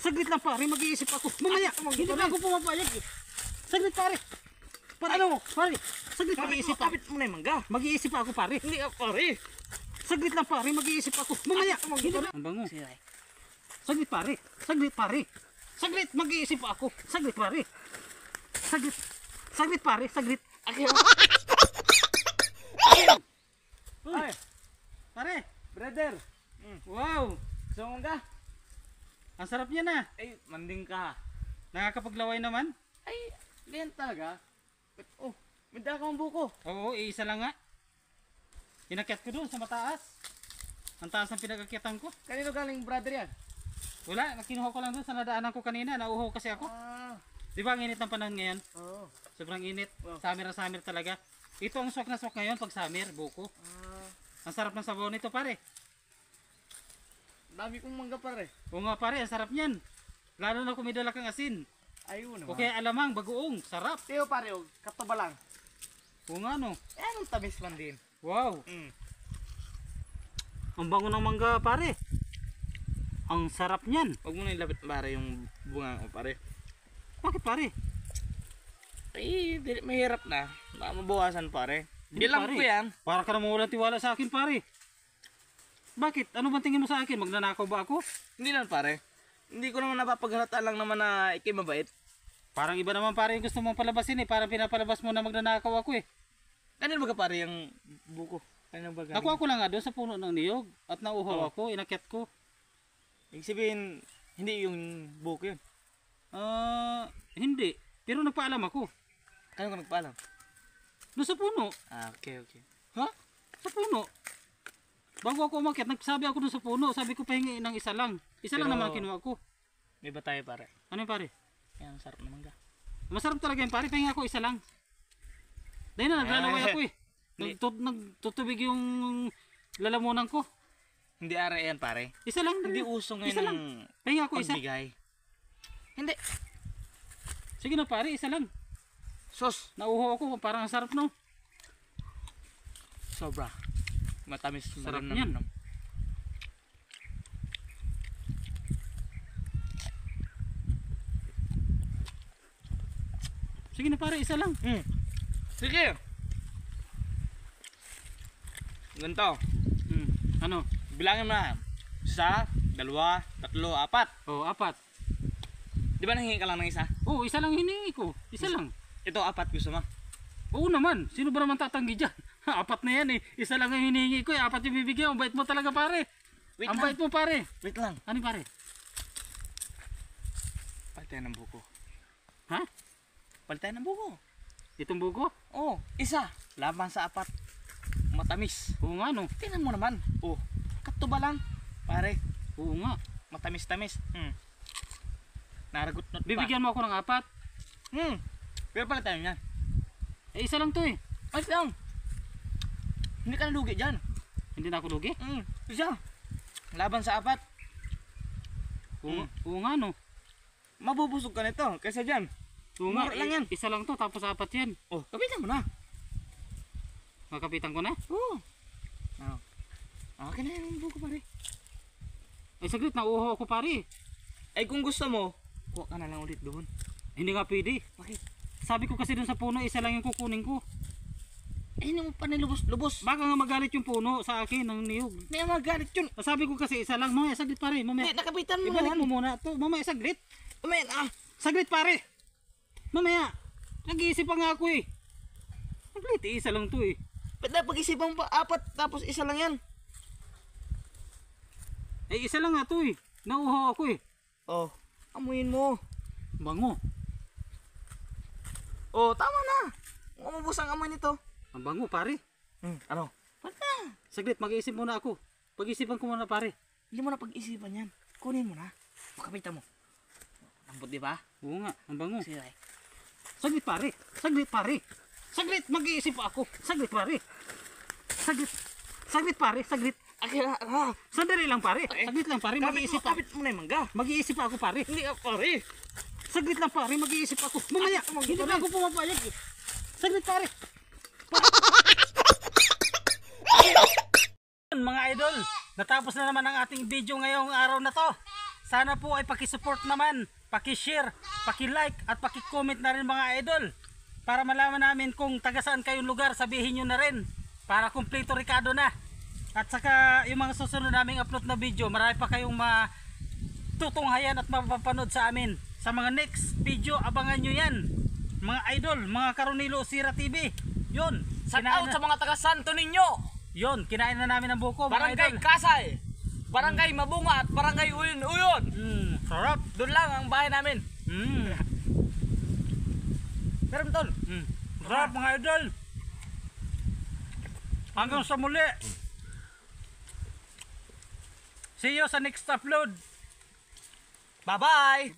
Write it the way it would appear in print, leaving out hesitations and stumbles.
Saglit lang pare, mag-iisip ako. Mamaya, hindi pa ako pumapayag eh. Saglit pare. Pare, ano? Pare, saglit mag-iisip ako. Kapit mo na yung mangga. Mag-iisip ako pare. Hindi pare. Saglit lang pare, mag-iisip ako. Mamaya, hindi pa. Ang bango. Saglit pare. Saglit pare. Saglit, mag-iisip ako. Saglit pare. Saglit. Saglit pare, saglit. Ay, Pare, brother. wow. So mangga. Ang sarap niya na. Ay, manding ka. Nakakapaglaway naman. Ay, ganyan talaga. Oh, may dala kang buko. Oo, isa lang nga. Inakyat ko doon sa mataas. Ang taas ng pinagakyatan ko. Kanino galing brother yan? Wala, nakinuha ko lang doon sa nadaanan ko kanina. Nauho kasi ako. Di ba ang init ng panahon ngayon? Oo. Sobrang init. Oh. Summer na summer talaga. Ito ang swak na swak ngayon pag summer, buko. Ang sarap ng sabaw nito pare. Dami kong mangga pare. Oo nga pare, ang sarap niyan. Lalo na kung may dala kang asin. Ayun naman. O kaya alamang, bagoong, sarap. Tiyo pare, oh, katuba lang. Oo nga no. Eh, anong tamis man din. Wow. Ang bango ng mangga pare. Ang sarap niyan. Huwag mo na ilapit pare yung bunga ko pare. Bakit pare? Ay, mahirap na. Baka mabawasan pare. Hindi, Bilang pare. ko yan. Para ka naman walang tiwala sa akin pare. Bakit? Ano bang tingin mo sa akin? Magnanakaw ba ako? Hindi naman pare. Hindi ko naman napapaghalata lang naman na ikay mabait. Parang iba naman pare yung gusto mong palabasin eh. Parang pinapalabas mo na magnanakaw ako eh. Kanino ba ka pare yung buko? Kanino ba galing? Nakuha ko lang nga doon sa puno ng niyog. At nauhaw ako, inakyat ko. Ibig sabihin, hindi yung buko yun. Hindi. Pero nagpaalam ako. Kanino ka nagpaalam? Doon sa puno. Okay, okay. Ha? Sa puno. Bago ako umakyat, nagsabi ako doon sa puno. Sabi ko pahingi ng isa lang. Isa lang Pero- naman ang kinuha ko. May ba tayo pare? Ano yung pare? Yan, sarap na mangga. Masarap talaga yung pare. Pahingi ako isa lang. Dahil na, naglalaway ako eh. Hindi. Nagtutubig yung lalamunan ko. Hindi ara yan pare. Isa lang. Hindi uso ngayon Isa lang. ng Pahingi ako isa. pagbigay. Hindi. Sige na pare, isa lang. Sos. Nauho ako. Parang ang sarap no. Sobra. Matamis. Sarap malinam- niyan. nam. Sige na pare, isa lang. Sige. Ganito. Ano? Bilangin mo na. 1, 2, 3, 4. Oh, 4. Di ba nanghingi ka lang ng isa? Oh, isa lang hinihingi ko. Isa lang. Ito 4 gusto mo? Oo naman. Sino ba naman tatanggi dyan? 4 na yan eh. Isa lang ang hinihingi ko eh. 4 yung bibigyan. Ang bait mo talaga pare. Wait Ang lang. bait mo pare. Wait lang. Ano yung pare? Palitan ng buko. Ha? Palitan ng buko. Itong buko? Oh, isa. Laban sa 4. Matamis. Oo nga no. Tingnan mo naman. Oh, katuba lang. Pare, Oo nga. matamis-tamis. Naragot not pa. Bibigyan mo ako ng 4. Pero palitan mo yan. Eh isa lang to eh. Ay, lang. Hindi ka nalugi dyan. Hindi na ako lugi. Isa. Laban sa 4. Oo nga no. Mabubusog ka nito. Kaysa dyan. Oo nga. Mura lang yan. Isa lang to tapos 4 yan. Oh, kapitan mo na. Makapitan ko na. Oh. Okay na yung buko pare. Eh saglit, nauho ako pare. Ay kung gusto mo, kuha ka na lang ulit doon. Hindi nga pwede. Bakit? Sabi ko kasi dun sa puno, isa lang yung kukunin ko. Eh, hindi mo pa nilubos-lubos. Baka nga magalit yung puno sa akin ng niyog. May magalit yun. Sabi ko kasi isa lang. Mamaya saglit pare. Mamaya. Hindi, nakapitan mo Ibalik na. mo muna to. Mamaya saglit. Umayan, Saglit pare. Mamaya. Nag-iisip pa nga ako eh. Saglit, isa lang to eh. Pwede pag-isipan pa 4 tapos isa lang yan. Eh isa lang nga to eh. Nauhaw ako eh. Oh, amuyin mo. Bango. Oh, tama na. Umubos ang amoy nito. Ang bango pare. Ano? Pwede. Saglit, mag-iisip muna ako. Pag-isipan ko muna pare. Hindi mo na pag-isipan yan. Kunin mo na. Makapitan mo. Lambot di ba? Oo nga, ang bango. Sige. Saglit pare. Saglit pare. Saglit, mag-iisip ako. Saglit pare. Saglit. Saglit pare, saglit. Sandali lang pare. Saglit lang pare, mag-iisip ako. Kapit mo na yung mangga. Mag-iisip ako pare. Hindi pare. Saglit lang pare, mag-iisip ako. Mamaya, hindi pa ako pumapayag eh. Saglit pare. Mga idol, natapos na naman ang ating video ngayong araw na to. sana po ay paki-support naman, paki-share, paki-like at paki-comment na rin mga idol. Para malaman namin kung taga saan kayong lugar, sabihin nyo na rin. Para kumpleto Ricardo na. At saka yung mga susunod naming upload na video, marami pa kayong matutunghayan at mapapanood sa amin. Sa mga next video, abangan nyo yan. Mga idol, mga Karonilo Sira TV. Yun. Shout out sa mga taga Santo Niño. Yun, kinain na namin ang buko mga Barangay idol. Kasay. Barangay Mabunga at Barangay Uyon-Uyon. Sarap. Doon lang ang bahay namin. Pero tol. Sarap mga idol. Hanggang sa muli. See you sa next upload. Bye-bye.